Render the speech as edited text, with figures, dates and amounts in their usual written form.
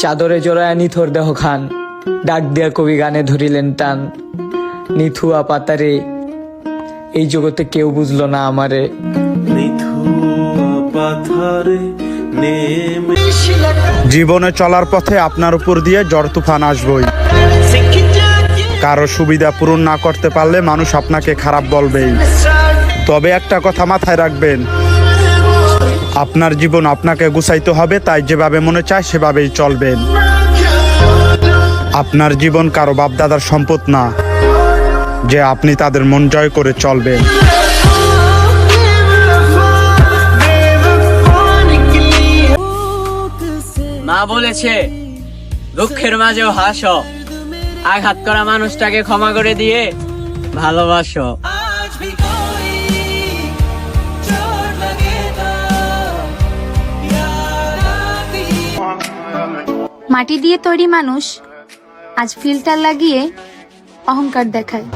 চাদরে জড়ায় নিথর দেহ খান, ডাক দিয়া কবি গানে ধরিলেন টান। নিথুয়া পাতারে এই জগতে কেউ বুঝলো না আমারে। জীবনে চলার পথে আপনার উপর দিয়ে ঝড় তুফান আসবেই। কারো সুবিধা পূরণ না করতে পারলে মানুষ আপনাকে খারাপ বলবেই। তবে একটা কথা মাথায় রাখবেন, আপনার জীবন আপনাকে গুছাইতে হবে, তাই যেভাবে মনে চায় সেভাবেই চলবেন। আপনার জীবন কারো বাপদাদার সম্পদ না যে আপনি তাদের মন জয় করে চলবেন। মা বলেছে দুঃখের মাঝেও হাসো, আঘাত করা মানুষটাকে ক্ষমা করে দিয়ে ভালোবাসো। মাটি দিয়ে তৈরি মানুষ আজ ফিল্টার লাগিয়ে অহংকার দেখায়।